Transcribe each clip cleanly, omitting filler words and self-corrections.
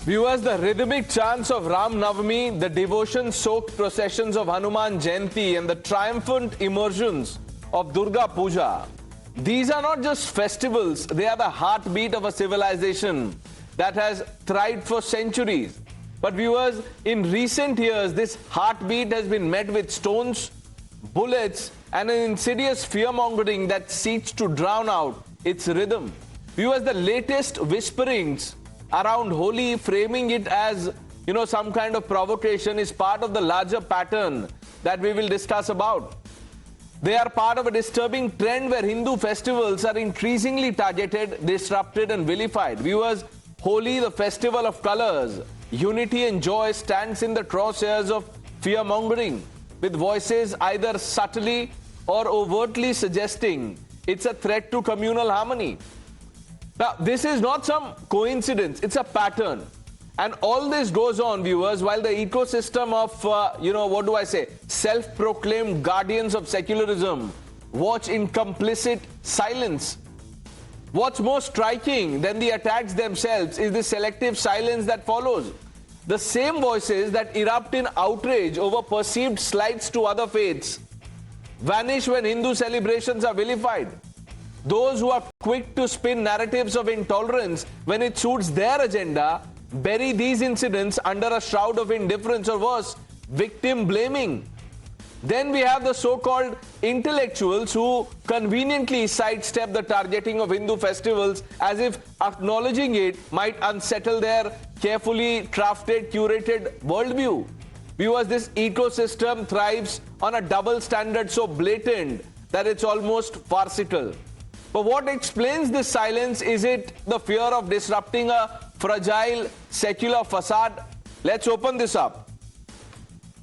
Viewers, the rhythmic chants of Ram Navami, the devotion-soaked processions of Hanuman Jayanti and the triumphant immersions of Durga Puja. These are not just festivals, they are the heartbeat of a civilization that has thrived for centuries. But viewers, in recent years, this heartbeat has been met with stones, bullets and an insidious fear-mongering that seeks to drown out its rhythm. Viewers, the latest whisperings around Holi, framing it as, some kind of provocation, is part of the larger pattern that we will discuss about. They are part of a disturbing trend where Hindu festivals are increasingly targeted, disrupted and vilified. Viewers, Holi, the festival of colors, unity and joy, stands in the crosshairs of fear-mongering, with voices either subtly or overtly suggesting it's a threat to communal harmony. Now, this is not some coincidence, it's a pattern. And all this goes on, viewers, while the ecosystem of, self-proclaimed guardians of secularism watch in complicit silence. What's more striking than the attacks themselves is the selective silence that follows. The same voices that erupt in outrage over perceived slights to other faiths vanish when Hindu celebrations are vilified. Those who are quick to spin narratives of intolerance when it suits their agenda bury these incidents under a shroud of indifference, or worse, victim blaming. Then we have the so-called intellectuals who conveniently sidestep the targeting of Hindu festivals as if acknowledging it might unsettle their carefully crafted, curated worldview. Viewers, this ecosystem thrives on a double standard so blatant that it's almost farcical. But what explains this silence? Is it the fear of disrupting a fragile secular facade? Let's open this up.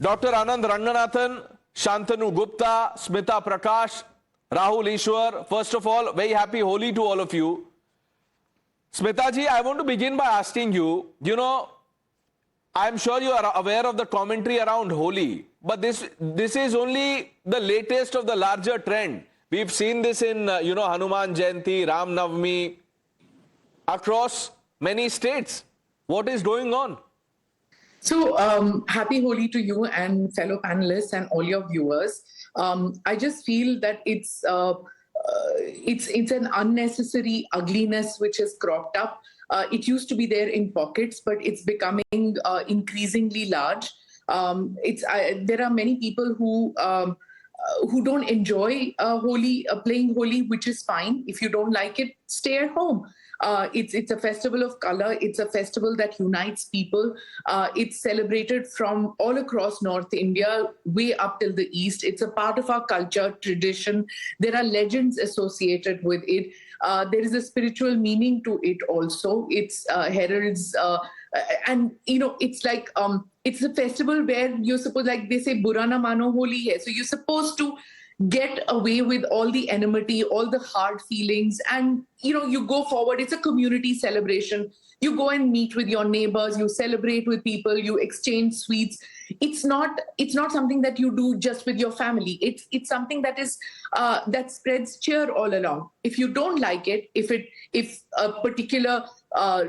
Dr. Anand Ranganathan, Shantanu Gupta, Smita Prakash, Rahul Ishwar. First of all, very happy Holi to all of you. Smita ji, I want to begin by asking you, I'm sure you are aware of the commentary around Holi, but this is only the latest of the larger trend. We've seen this in, Hanuman Jayanti, Ram Navami, across many states. What is going on? So, happy Holi to you and fellow panelists and all your viewers. I just feel that it's an unnecessary ugliness which has cropped up. It used to be there in pockets, but it's becoming increasingly large. There are many people who don't enjoy Holi, playing Holi, which is fine. If you don't like it, stay at home. It's a festival of color. It's a festival that unites people. It's celebrated from all across North India, way up till the east. It's a part of our culture, tradition. There are legends associated with it. There is a spiritual meaning to it also. It's heralds, and it's like it's a festival where you're supposed, like they say, "Bura na mano Holi hai." So you're supposed to get away with all the enmity, all the hard feelings, and you go forward. It's a community celebration. You go and meet with your neighbors, you celebrate with people, you exchange sweets. It's not something that you do just with your family. It's something that is that spreads cheer all along. If you don't like it, if a particular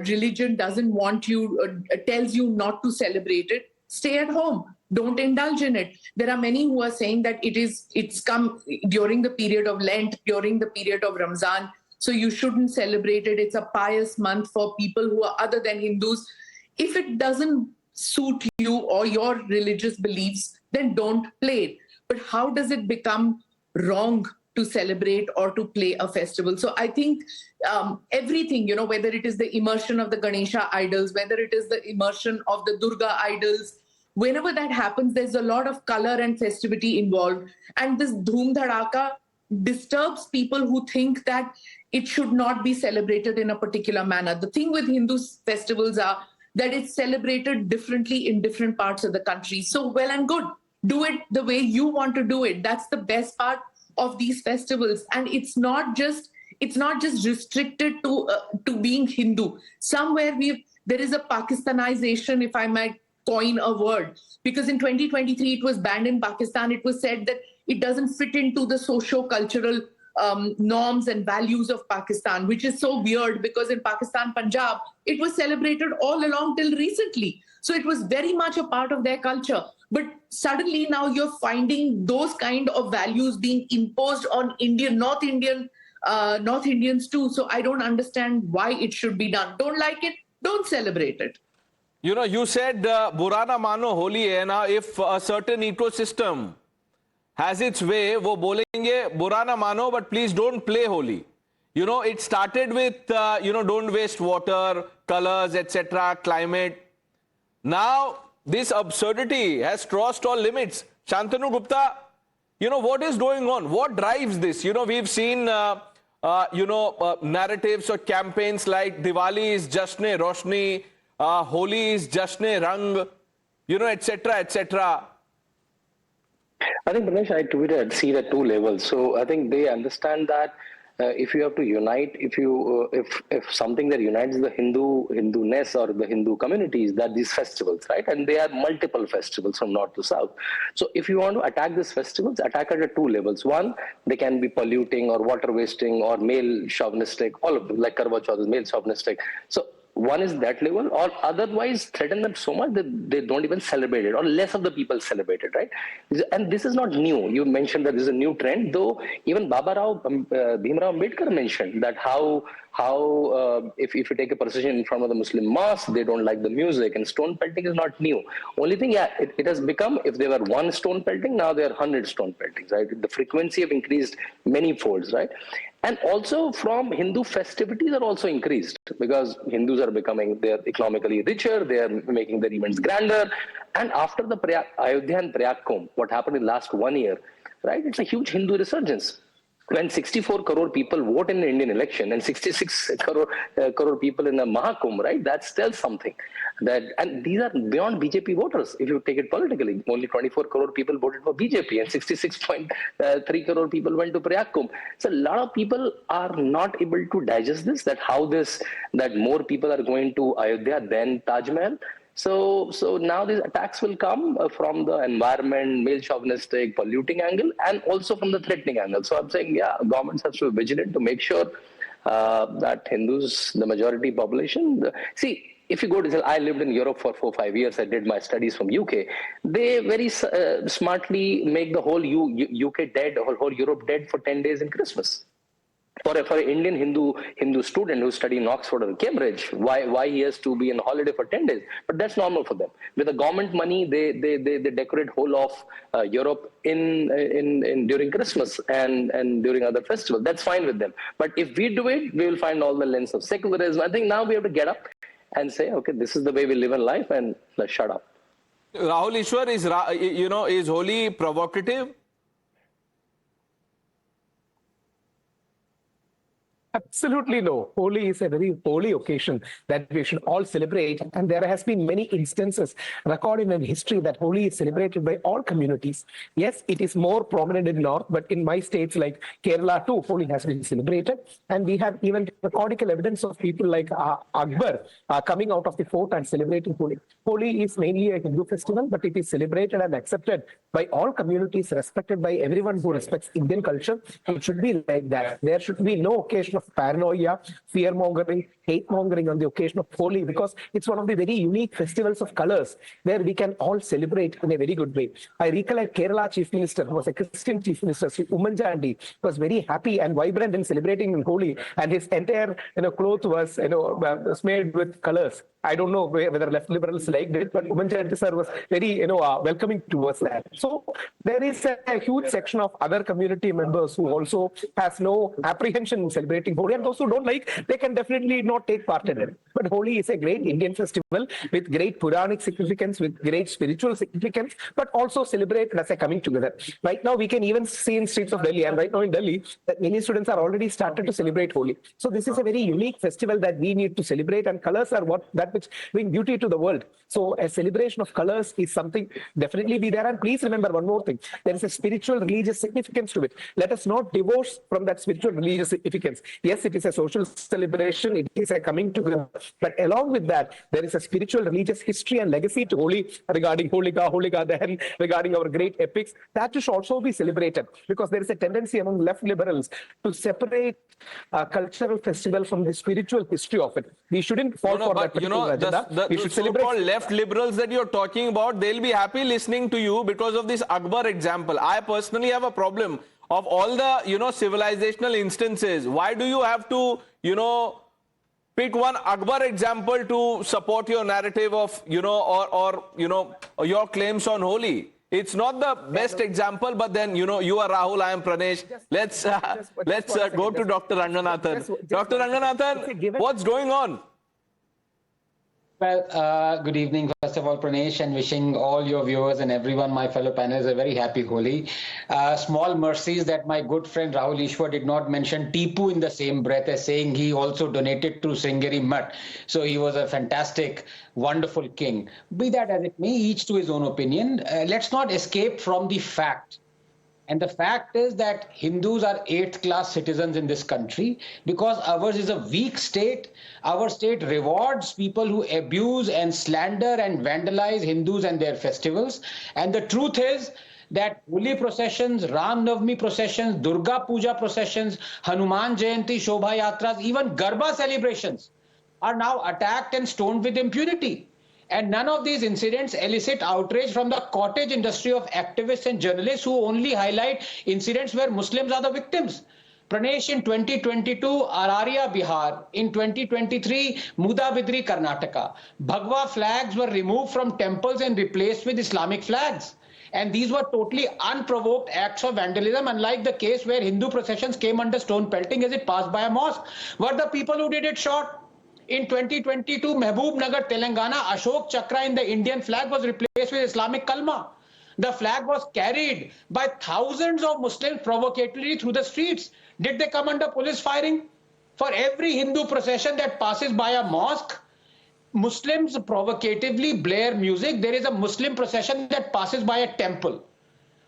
religion doesn't want you, tells you not to celebrate it, stay at home. Don't indulge in it. There are many who are saying that it's come during the period of Lent, during the period of Ramadan, so you shouldn't celebrate it. It's a pious month for people who are other than Hindus. If it doesn't suit you or your religious beliefs, then don't play it. But how does it become wrong to celebrate or to play a festival? So I think everything, whether it is the immersion of the Ganesha idols, whether it is the immersion of the Durga idols, whenever that happens, there's a lot of color and festivity involved. And this dhoom dhadaka disturbs people who think that it should not be celebrated in a particular manner. The thing with Hindu festivals are that it's celebrated differently in different parts of the country. So well and good. Do it the way you want to do it. That's the best part of these festivals. And it's not just restricted to being Hindu. Somewhere there is a Pakistanization, if I might coin a word, because in 2023 it was banned in Pakistan. It was said that it doesn't fit into the socio-cultural norms and values of Pakistan, which is so weird because in Pakistan, Punjab, it was celebrated all along till recently. So it was very much a part of their culture. But suddenly now you're finding those kind of values being imposed on North Indians too. So I don't understand why it should be done. Don't like it, don't celebrate it. You know, you said Burana Mano Holi hai na. If a certain ecosystem has its way, wo bolenge Burana Mano, but please don't play Holi. You know, it started with, don't waste water, colors, etc., climate. Now, this absurdity has crossed all limits. Shantanu Gupta, what is going on? What drives this? We've seen, narratives or campaigns like Diwali is Jashne Roshni, Holi is Jashne Rang, etc., etc. I think, Pranesh, I tweeted, see it at two levels. So I think they understand that if you have to unite, if something that unites the Hindu-ness or the Hindu communities, that these festivals, right? And they are multiple festivals from north to south. So if you want to attack these festivals, attack it at two levels. One, they can be polluting or water wasting or male chauvinistic, all of them, like Karwa Chauth is male chauvinistic. So one is that level, or otherwise threaten them so much that they don't even celebrate it, or less of the people celebrate it, right? And this is not new. You mentioned that this is a new trend, though even Bhimrao Ambedkar mentioned that how if you take a procession in front of the Muslim mosque, they don't like the music, and stone pelting is not new. Only thing, it has become, if there were one stone pelting, now there are 100 stone peltings, right? The frequency have increased many folds, right? And also from Hindu festivities are also increased because Hindus are becoming, they're economically richer, they're making their events grander. And after the Ayodhya and Prayag Kumbh, what happened in the last 1 year, right? It's a huge Hindu resurgence. When 64 crore people vote in an Indian election and 66 crore people in a Mahakumbh, right? That tells something. And these are beyond BJP voters. If you take it politically, only 24 crore people voted for BJP and 66.3 crore people went to Prayag Kumbh. So a lot of people are not able to digest this, that more people are going to Ayodhya than Taj Mahal. So now these attacks will come from the environment, male chauvinistic, polluting angle, and also from the threatening angle. So I'm saying, governments have to be vigilant to make sure that Hindus, the majority population, if you go to, I lived in Europe for 4-5 years. I did my studies from UK. They very smartly make the whole UK dead, or whole Europe dead for 10 days in Christmas. For an Indian Hindu student who's studying in Oxford or Cambridge, why he has to be on holiday for 10 days? But that's normal for them. With the government money, they decorate whole of Europe during Christmas and during other festivals. That's fine with them. But if we do it, we will find all the lens of secularism. I think now we have to get up and say, okay, this is the way we live in life, and let's shut up. Rahul Ishwar, is Holi provocative? Absolutely no. Holi is a very holy occasion that we should all celebrate. And there has been many instances recorded in history that Holi is celebrated by all communities. Yes, it is more prominent in North, but in my states like Kerala too, Holi has been celebrated. And we have even recordable evidence of people like Akbar coming out of the fort and celebrating Holi. Holi is mainly a Hindu festival, but it is celebrated and accepted by all communities, respected by everyone who respects Indian culture. It should be like that. There should be no occasion of paranoia, fear-mongering, hate-mongering on the occasion of Holi, because it's one of the very unique festivals of colors where we can all celebrate in a very good way. I recollect Kerala Chief Minister, who was a Christian Chief Minister, Sri Ummanchandi, was very happy and vibrant in celebrating in Holi, and his entire cloth was smeared with colors. I don't know whether left liberals liked it, but Ummanchandi sir was very welcoming towards that. So there is a huge section of other community members who also has no apprehension in celebrating Holi, and those who don't like, they can definitely not take part in it. But Holi is a great Indian festival with great Puranic significance, with great spiritual significance, but also celebrated as a coming together. Right now, we can even see in streets of Delhi, and right now in Delhi, that many students are already started to celebrate Holi. So this is a very unique festival that we need to celebrate, and colors are that which bring beauty to the world. So a celebration of colors is something definitely be there. And please remember one more thing. There is a spiritual religious significance to it. Let us not divorce from that spiritual religious significance. Yes, it is a social celebration. It is a coming together. But along with that, there is a spiritual, religious history and legacy to Holi regarding Holika, Holika Dahan, regarding our great epics. That should also be celebrated because there is a tendency among left liberals to separate cultural festival from the spiritual history of it. We shouldn't fall for that particular agenda. We should celebrate. So-called left liberals that you're talking about, they'll be happy listening to you because of this Akbar example. I personally have a problem of all the, civilizational instances. Why do you have to, pick one Akbar example to support your narrative of, or your claims on Holi? It's not the best example, but then, you are Rahul, I am Pranesh. Let's go to Dr. Ranganathan. Dr. Ranganathan, what's going on? Well, good evening, first of all, Pranesh, and wishing all your viewers and everyone, my fellow panelists, a very happy Holi. Small mercies that my good friend Rahul Ishwar did not mention Tipu in the same breath as saying he also donated to Sringeri Mutt. So he was a fantastic, wonderful king. Be that as it may, each to his own opinion. Let's not escape from the fact. And the fact is that Hindus are 8th class citizens in this country because ours is a weak state. Our state rewards people who abuse and slander and vandalize Hindus and their festivals. And the truth is that Holi processions, Ram Navami processions, Durga Puja processions, Hanuman Jayanti, Shobha Yatras, even Garba celebrations are now attacked and stoned with impunity. And none of these incidents elicit outrage from the cottage industry of activists and journalists who only highlight incidents where Muslims are the victims. Pranesh, in 2022, Araria, Bihar. In 2023, Mudabidri, Karnataka. Bhagwa flags were removed from temples and replaced with Islamic flags. And these were totally unprovoked acts of vandalism, unlike the case where Hindu processions came under stone pelting as it passed by a mosque. Were the people who did it shot? In 2022, Mehboob Nagar, Telangana, Ashok Chakra in the Indian flag was replaced with Islamic Kalma. The flag was carried by thousands of Muslims provocatively through the streets. Did they come under police firing? For every Hindu procession that passes by a mosque, Muslims provocatively blare music. There is a Muslim procession that passes by a temple.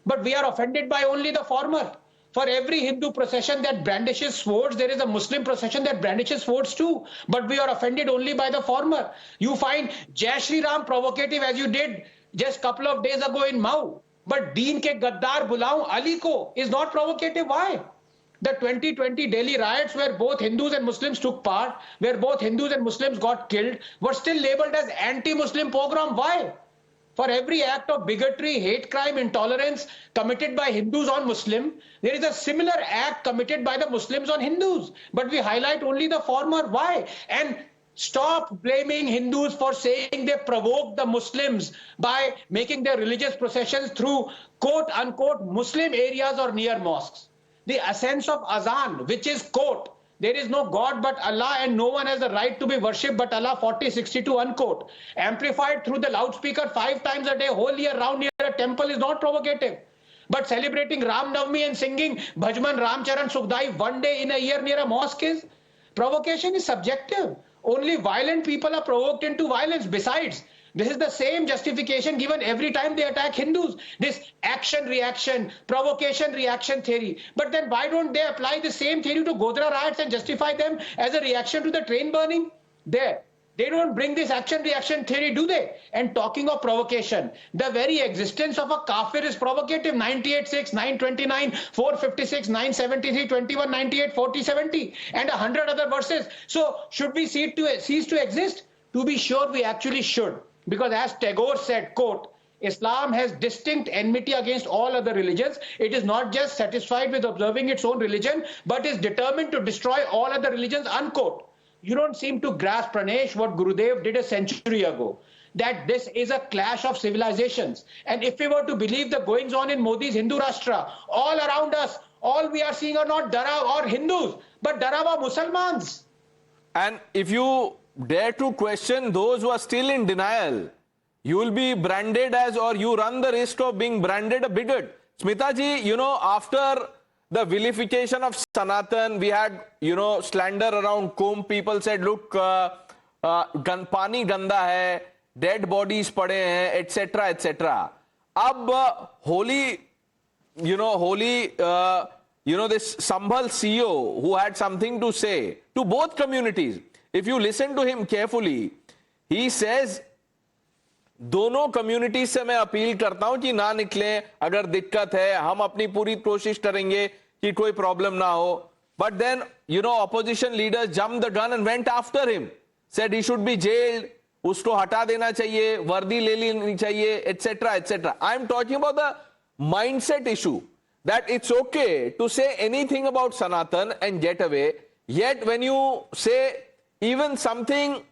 But we are offended by only the former. For every Hindu procession that brandishes swords, there is a Muslim procession that brandishes swords too. But we are offended only by the former. You find Jai Shri Ram provocative as you did just a couple of days ago in Mau. But Deen ke Gaddar Bulaun Ali ko is not provocative. Why? The 2020 Delhi riots where both Hindus and Muslims took part, where both Hindus and Muslims got killed, were still labeled as anti-Muslim pogrom. Why? For every act of bigotry, hate crime, intolerance committed by Hindus on Muslim, there is a similar act committed by the Muslims on Hindus. But we highlight only the former. Why? And stop blaming Hindus for saying they provoked the Muslims by making their religious processions through quote-unquote Muslim areas or near mosques. The essence of Azan, which is quote, there is no God but Allah and no one has the right to be worshipped but Allah 4062 unquote. Amplified through the loudspeaker 5 times a day, whole year round near a temple is not provocative. But celebrating Ram Navami and singing Bhajman Ramcharan Sukhdai one day in a year near a mosque is provocation is subjective. Only violent people are provoked into violence. Besides, this is the same justification given every time they attack Hindus. This action-reaction, provocation-reaction theory. But then why don't they apply the same theory to Godhra riots and justify them as a reaction to the train burning? They don't bring this action-reaction theory, do they? And talking of provocation, the very existence of a kafir is provocative. 98.6, 929, 456, 973, 21, 98, 40, 70, and 100 other verses. So should we cease to exist? To be sure, we actually should. Because as Tagore said, quote, Islam has distinct enmity against all other religions. It is not just satisfied with observing its own religion, but is determined to destroy all other religions, unquote. You don't seem to grasp, Pranesh, what Gurudev did a century ago, that this is a clash of civilizations. And if we were to believe the goings on in Modi's Hindu Rashtra, all around us, all we are seeing are not Dara or Hindus, but Darawa Musalmans. And if you dare to question those who are still in denial, you will be branded as, or you run the risk of being branded a bigot. Smita ji, after the vilification of Sanatan, we had, slander around Kumbh. People said, look, pani ganda hai, dead bodies pade hain, etc., etc. Ab Holi, this Sambhal CEO who had something to say to both communities. If you listen to him carefully, he says, दोनों community से मैं appeal करता हूं कि ना निकलें, अगर दिक्कत है हम अपनी पूरी कोशिश करेंगे कि कोई प्रॉब्लम ना हो. But then, opposition leaders jumped the gun and went after him. Said he should be jailed, उसको हटा देना चाहिए, वर्दी ले लेनी चाहिए, etc., etc. I'm talking about the mindset issue, that it's okay to say anything about Sanatan and get away, yet when you say even something,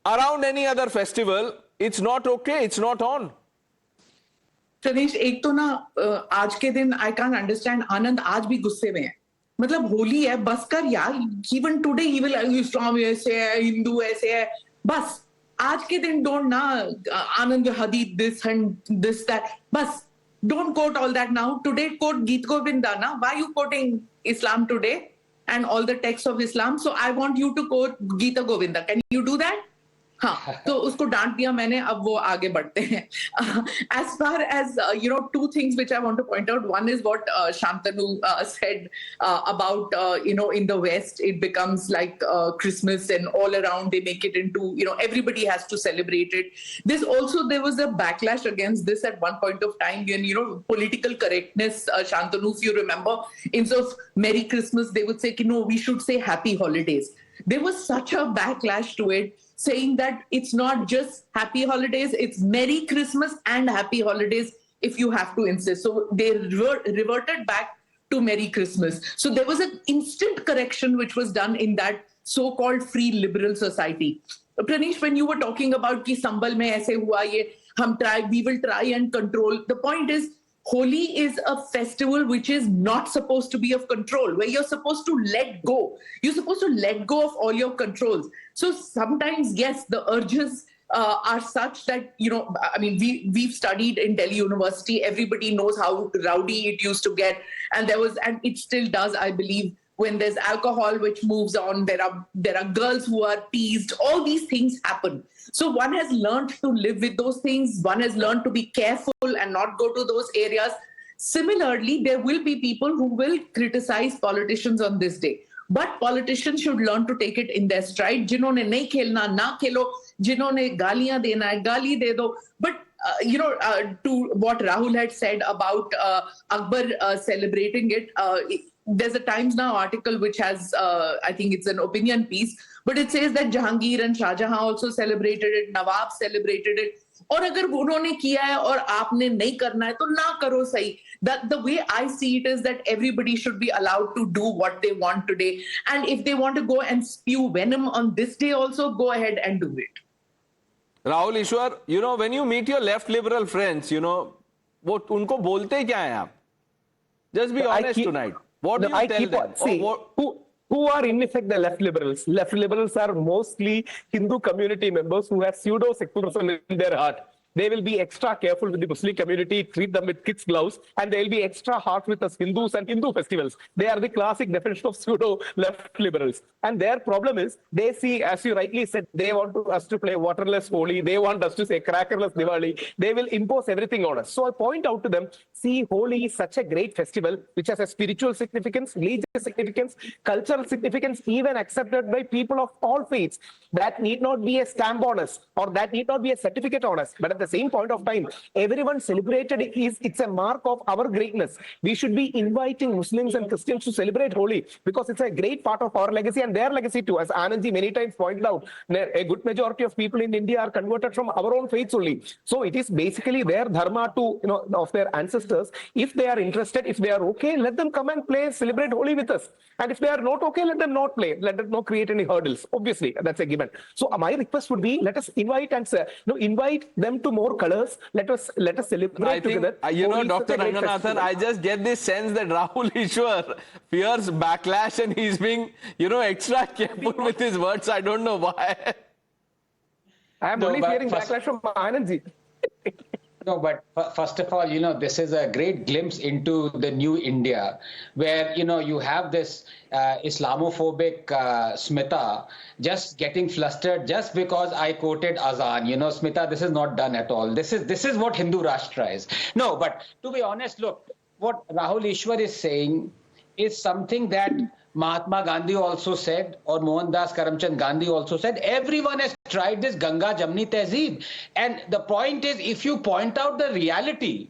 around any other festival, it's not okay, it's not on. Pranesh, एक तो ना आज के दिन I can't understand, आनंद आज भी गुस्से में है. मतलब होली है, बस कर यार. इवन टुडे ही विल इस्लाम ऐसे है, हिंदू ऐसे है, बस. आज के दिन डोंट ना आनंद हदीद दिस एंड दिस दैट, बस. Don't quote all that now. Today quote Geet Govinda na. Why are you quoting Islam today and all the texts of Islam? So I want you to quote Geeta Govinda. Can you do that? हाँ, तो उसको डांट दिया मैंने, अब वो आगे बढ़ते हैं. As far as two things which I want to point out. One is what Shantanu said about in the West it becomes like Christmas, and all around they make it into everybody has to celebrate it. There was a backlash against this at one point of time when political correctness. Shantanu, if you remember, instead of Merry Christmas they would say no, we should say Happy Holidays. There was such a backlash to it, saying that it's not just Happy Holidays, it's Merry Christmas and Happy Holidays if you have to insist. So they reverted back to Merry Christmas. So there was an instant correction which was done in that so-called free liberal society. Pranesh, when you were talking about ki Sambhal mein aise hua ye, we will try and control. The point is, Holi is a festival which is not supposed to be of control, where you're supposed to let go. You're supposed to let go of all your controls. So sometimes, yes, the urges are such that, we've studied in Delhi University. Everybody knows how rowdy it used to get. And it still does, I believe, when there's alcohol which moves on, there are girls who are teased. All these things happen. So one has learned to live with those things. One has learned to be careful and not go to those areas. Similarly, there will be people who will criticize politicians on this day. But politicians should learn to take it in their stride. जिन्होंने नहीं खेलना ना खेलो, जिन्होंने गालियां देना है गाली दे दो. But to what Rahul had said about Akbar celebrating it, there's a Times Now article which has, I think it's an opinion piece, but it says that Jahangir and Shah Jahan also celebrated it, Nawab celebrated it. और अगर उन्होंने किया है और आपने नहीं करना है तो ना करो सही. That the way I see it is that everybody should be allowed to do what they want today, and if they want to go and spew venom on this day also, go ahead and do it. Rahul Ishwar, when you meet your left liberal friends, वो उनको बोलते क्या हैं आप? Just be honest tonight. What do you tell them? See, who are in effect the left liberals? Left liberals are mostly Hindu community members who have pseudo-secularism in their heart. They will be extra careful with the Muslim community, treat them with kids' gloves, and they will be extra harsh with us Hindus and Hindu festivals. They are the classic definition of pseudo-left liberals. And their problem is, they see, as you rightly said, they want us to play waterless Holi, they want us to say crackerless Diwali, they will impose everything on us. So I point out to them, see, Holi is such a great festival, which has a spiritual significance, religious significance, cultural significance, even accepted by people of all faiths. That need not be a stamp on us, or that need not be a certificate on us. But at the same point of time, everyone celebrated it. It's a mark of our greatness. We should be inviting Muslims and Christians to celebrate Holi because it's a great part of our legacy and their legacy too. As Anandji many times pointed out, a good majority of people in India are converted from our own faiths only. So it is basically their dharma to, of their ancestors. If they are interested, if they are okay, let them come and play, celebrate Holi with us. And if they are not okay, let them not play. Let them not create any hurdles. Obviously, that's a given. So my request would be, let us invite and invite them to more colors. Let us celebrate I think, together. Dr. Ranganathan, I just get this sense that Rahul Ishwar fears backlash and he's being, extra careful with his words. I don't know why. I am only fearing backlash from Anandji. No, but first of all, this is a great glimpse into the new India, where, you have this Islamophobic Smita just getting flustered just because I quoted Azan. Smita, this is not done at all. This is what Hindu Rashtra is. No, but to be honest, look, what Rahul Ishwar is saying is something that Mahatma Gandhi also said, or Mohandas Karamchand Gandhi also said. Everyone has tried this Ganga Jamni Tehzeeb. And the point is, if you point out the reality,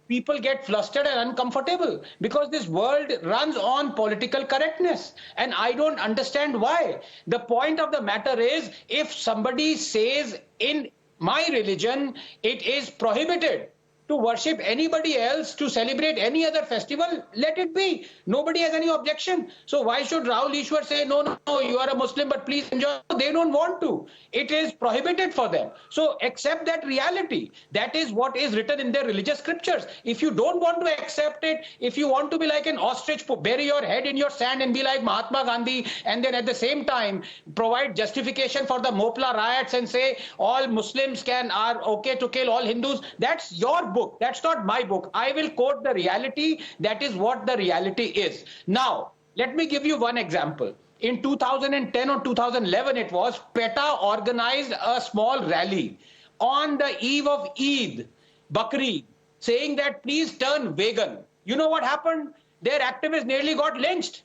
people get flustered and uncomfortable because this world runs on political correctness. And I don't understand why. The point of the matter is, if somebody says in my religion, it is prohibited to worship anybody else, to celebrate any other festival, let it be. Nobody has any objection. So why should Rahul Ishwar say, no, you are a Muslim, but please enjoy? They don't want to. It is prohibited for them. So accept that reality. That is what is written in their religious scriptures. If you don't want to accept it, if you want to be like an ostrich, bury your head in your sand and be like Mahatma Gandhi, and then at the same time provide justification for the Mopla riots and say all Muslims are okay to kill all Hindus, that's your book. That's not my book. I will quote the reality. That is what the reality is. Now, let me give you one example. In 2010 or 2011, it was, PETA organized a small rally on the eve of Eid, Bakri, saying that please turn vegan. You know what happened? Their activists nearly got lynched.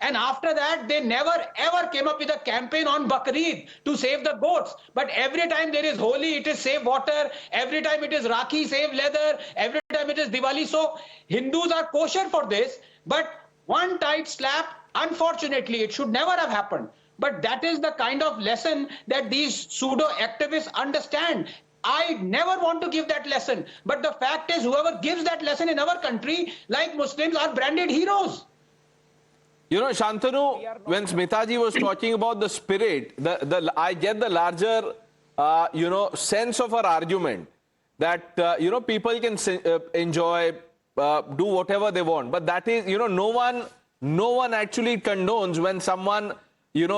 And after that, they never ever came up with a campaign on Bakrid to save the goats. But every time there is Holi, it is save water. Every time it is Rakhi, save leather. Every time it is Diwali. So Hindus are kosher for this. But one tight slap, unfortunately, it should never have happened. But that is the kind of lesson that these pseudo activists understand. I never want to give that lesson. But the fact is, whoever gives that lesson in our country, like Muslims, are branded heroes. You know, Shantanu, when Smitaji was talking about the spirit, I get the larger, sense of her argument that, people can enjoy, do whatever they want. But that is, no one actually condones when someone,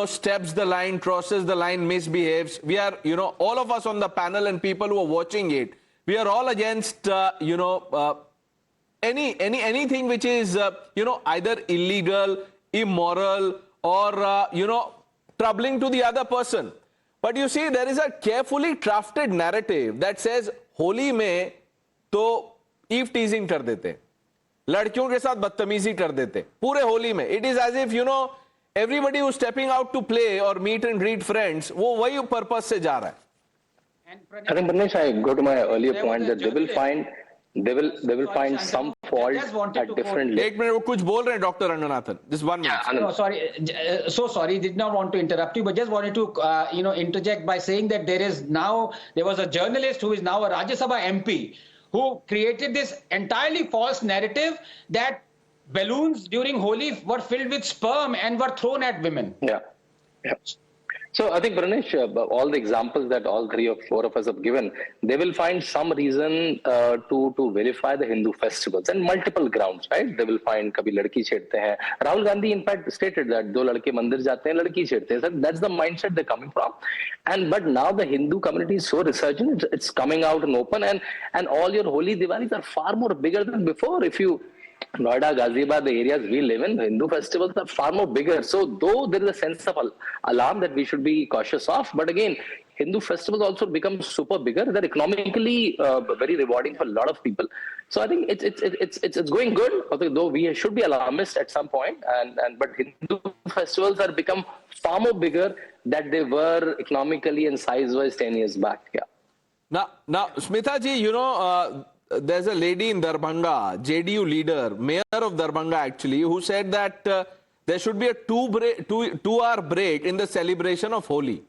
steps the line, crosses the line, misbehaves. We are, all of us on the panel and people who are watching it, we are all against, anything which is, either illegal, immoral, or, troubling to the other person. But you see, there is a carefully crafted narrative that says, Holi में तो eve teasing कर देते, लड़कियों के साथ बदतमीजी कर देते, पूरे होली में. It is as if, everybody who's stepping out to play or meet and greet friends, वो वही purpose से जा रहा है. I think, Pranesh, I go to my earlier point that they will find some fault at different levels. एक minute, वो कुछ बोल रहे हैं doctor Ranganathan. Just 1 minute. No, sorry. So sorry. Did not want to interrupt you, but just wanted to, interject by saying that there was a journalist who is now a Rajya Sabha MP who created this entirely false narrative that balloons during Holi were filled with sperm and were thrown at women. Yeah. So I think, Pranesh, all the examples that all 3 or 4 of us have given, they will find some reason to verify the Hindu festivals and multiple grounds, right? They will find kabhi ladki chhedte hain. Rahul Gandhi, in fact, stated that do ladke mandir jate hain, ladki chhedte hain. So that's the mindset they're coming from. But now the Hindu community is so resurgent, it's coming out and open, and all your Holi Diwalis are far more bigger than before. If you Noida, Ghaziabad, the areas we live in, Hindu festivals are far more bigger. So though there is a sense of alarm that we should be cautious of, but again, Hindu festivals also become super bigger. They're economically very rewarding for a lot of people. So I think it's going good, though we should be alarmist at some point. But Hindu festivals are become far more bigger than they were economically and size-wise 10 years back. Yeah. Now, Smita ji, there's a lady in Darbhanga, JDU leader, mayor of Darbhanga actually, who said that there should be a 2-hour break in the celebration of Holi.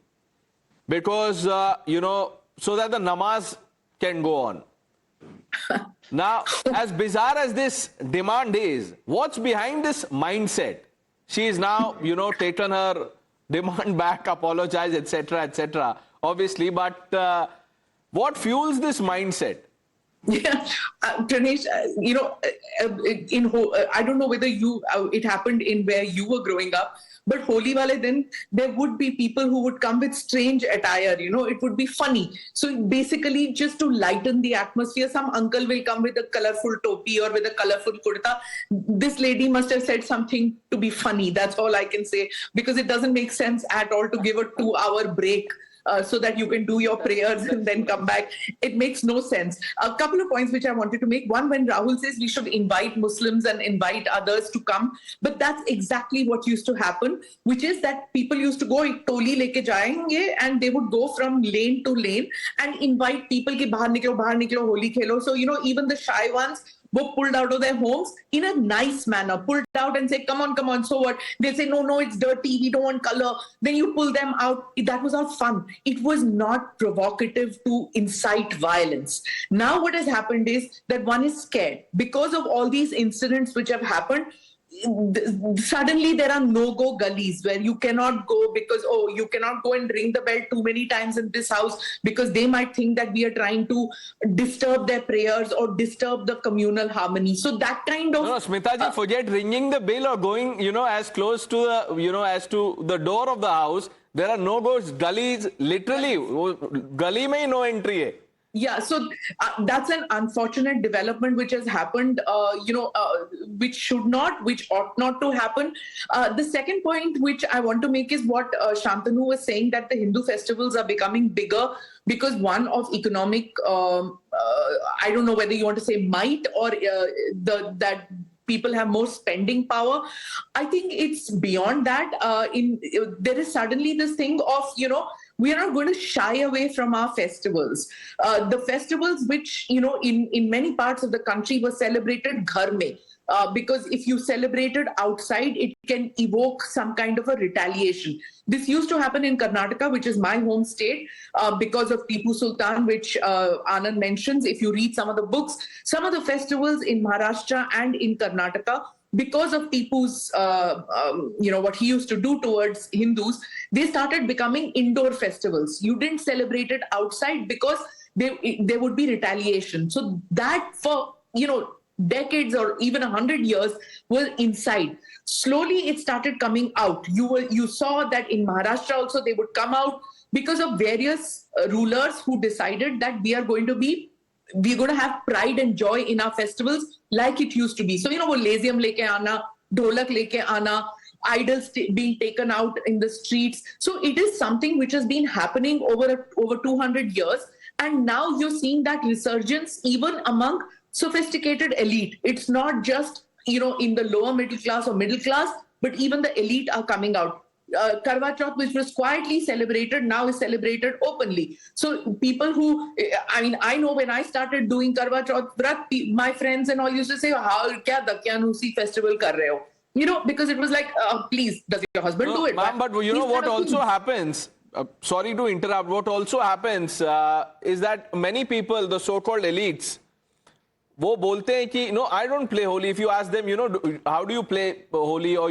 Because, so that the namaz can go on. Now, as bizarre as this demand is, what's behind this mindset? She is now, taken her demand back, apologized, etc., obviously. But what fuels this mindset? Yeah, Pranesh, I don't know whether it happened in where you were growing up, but Holi wale then there would be people who would come with strange attire, it would be funny. So basically just to lighten the atmosphere, some uncle will come with a colorful topi or with a colorful kurta. This lady must have said something to be funny. That's all I can say, because it doesn't make sense at all to give a 2-hour break so that you can do your prayers and then come back. It makes no sense. A couple of points which I wanted to make. One, when Rahul says we should invite Muslims and invite others to come, but that's exactly what used to happen, which is that people used to go toli leke jayenge, and they would go from lane to lane and invite people ki bahar niklo, holi khelo. So, even the shy ones were pulled out of their homes in a nice manner, pulled out and say, come on, so what? They'll say, no, it's dirty, we don't want color. Then you pull them out. That was all fun. It was not provocative to incite violence. Now what has happened is that one is scared. Because of all these incidents which have happened, suddenly there are no-go gullies where you cannot go because, you cannot go and ring the bell too many times in this house because they might think that we are trying to disturb their prayers or disturb the communal harmony. So that kind of... No, Smita ji, forget ringing the bell or going, as close to the, as to the door of the house. There are no-goes, gullies, literally. Gully mein hi no entry hai. Yeah, so that's an unfortunate development which has happened, which ought not to happen. The second point which I want to make is what Shantanu was saying, that the Hindu festivals are becoming bigger because one of economic, I don't know whether you want to say might or that people have more spending power. I think it's beyond that. There is suddenly this thing of, we are not going to shy away from our festivals. The festivals which, in many parts of the country were celebrated ghar mein. Because if you celebrate it outside, it can evoke some kind of a retaliation. This used to happen in Karnataka, which is my home state, because of Tipu Sultan, which Anand mentions. If you read some of the books, some of the festivals in Maharashtra and in Karnataka, because of Tipu's, what he used to do towards Hindus, they started becoming indoor festivals. You didn't celebrate it outside because there would be retaliation. So that for, decades or even 100 years was inside. Slowly it started coming out. You saw that in Maharashtra also they would come out because of various rulers who decided that we're going to have pride and joy in our festivals like it used to be. So, wo lezium leke aana, dholak leke aana, idols being taken out in the streets. So it is something which has been happening over 200 years. And now you're seeing that resurgence even among sophisticated elite. It's not just, in the lower middle class or middle class, but even the elite are coming out. Karwa Chauth, which was quietly celebrated, now is celebrated openly. So people who, I know when I started doing Karwa Chauth Vrat, my friends and all used to say, kya Dakyanusi festival kar rahe ho? Because it was like, please, does your husband do it? Ma'am, but what also happens, sorry to interrupt, what also happens is that many people, the so-called elites, वो बोलते हैं कि I don't play Holi. If you ask them, how do you play Holi, or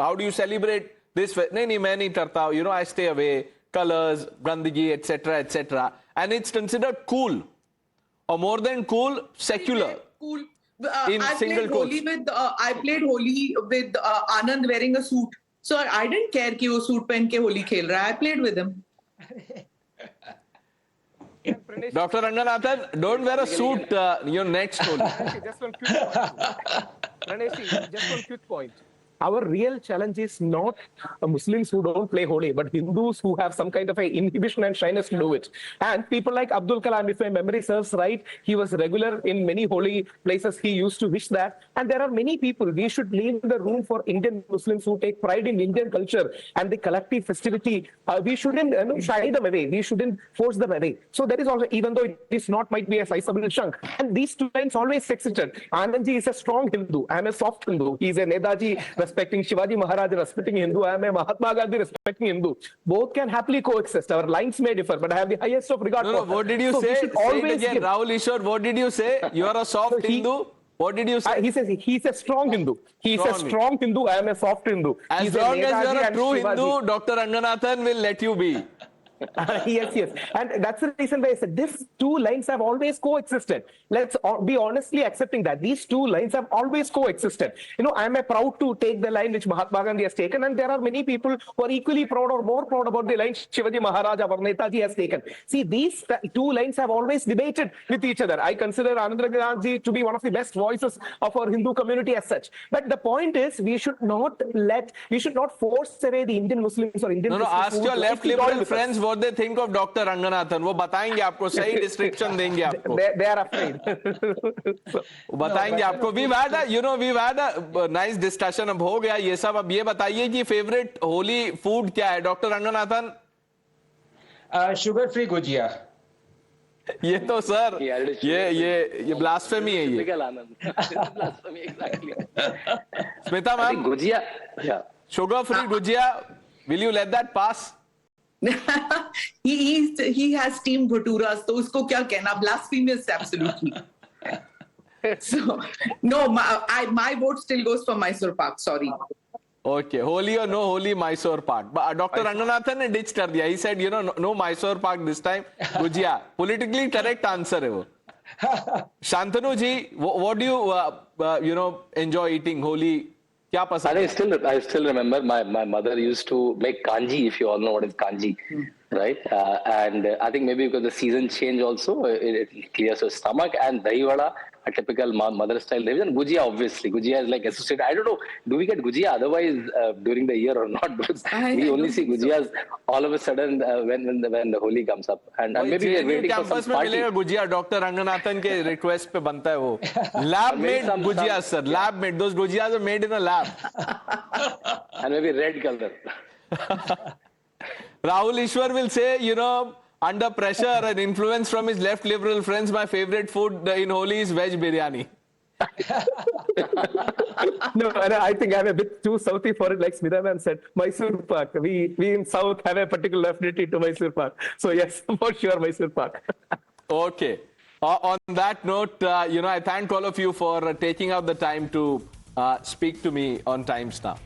how do you celebrate this? नहीं, मैं नहीं करता. I stay away. Colors, gandagi, etc. And it's considered cool, or more than cool, secular. Cool. I played Holi with Anand wearing a suit. So I didn't care कि वो suit पहन के Holi खेल रहा है. I played with him. Dr. Ranganathan, don't wear a suit next Holi. Just one quick point. Pranesh, just one quick point. Our real challenge is not Muslims who don't play Holi, but Hindus who have some kind of a inhibition and shyness to do it. And people like Abdul Kalam, if my memory serves right, he was regular in many Holi places. He used to wish that. And there are many people. We should leave the room for Indian Muslims who take pride in Indian culture and the collective festivity. We shouldn't shy them away. We shouldn't force them away. So there is also, even though it is not might be a sizable chunk. And these two lines always existed. Anandji is a strong Hindu. I am a soft Hindu. He is a Netaji respecting Shivaji Maharaj, respecting Hindu. I am a Mahatma Gandhi respecting Hindu. Both can happily coexist. Our lines may differ, but I have the highest of regard for what did you say? Say it again, Rahul Ishwar, what did you say? You are a soft Hindu? What did you say? He says he's a strong Hindu. He's a strong Hindu. I am a soft Hindu. As long as you are a true Hindu, Dr. Ranganathan will let you be. Yes. And that's the reason why I said these two lines have always coexisted. Let's be honestly accepting that. These two lines have always coexisted. I am proud to take the line which Mahatma Gandhi has taken, and there are many people who are equally proud or more proud about the line Shivaji Maharaj or Netaji has taken. See, these two lines have always debated with each other. I consider Anand Gandhi to be one of the best voices of our Hindu community as such. But the point is, we should not force away the Indian Muslims or Indian Muslims. Ask your left liberal friends what they think of Dr. Ranganathan. वो बताएंगे आपको, सही description देंगे आपको. They are afraid. बताएंगे आपको. We've had a nice discussion. अब हो गया ये सब. अब ये बताइए कि favorite होली food क्या है, Dr. Ranganathan? Sugar free gujia. ये तो सर ये ब्लास्फेमी है ये. Blasphemy, exactly. Smita ma'am, Gujia, yeah. sugar free gujia, will you let that pass? he has team bhuturas, तो उसको क्या कहना? Blasphemous, absolutely. So no, my vote still goes for Mysore Pak. Sorry. Okay, holy or no holy, Mysore Pak. But Dr. Ranganathan ने ditch कर दिया. He said, no Mysore Pak this time. Gujia. Politically correct answer है वो. Shantanu ji, what do you enjoy eating holy? क्या पसंद है? I still remember my mother used to make kanji, if you all know what is kanji, right? And I think maybe because the season change also, it clears your stomach. And dahi vada, a typical mother style division. Gujia, obviously. Gujia is like associated. I don't know, do we get gujia otherwise during the year or not? Because we only see gujiyas all of a sudden when the Holi comes up. And maybe we are waiting for some party. मिलेगा gujiya. Doctor Ranganathan के request पे बनता है वो. Lab made gujia, sir. Lab made. Those gujiyas are made in a lab. And maybe red color. Rahul Ishwar will say, under pressure and influence from his left liberal friends, my favorite food in Holi is veg biryani. No, I think I'm a bit too Southy for it, like Smita ma'am said. Mysore Pak. We in South have a particular affinity to Mysore Pak. So yes, for sure, Mysore Pak. Okay. On that note, I thank all of you for taking out the time to speak to me on Times Now.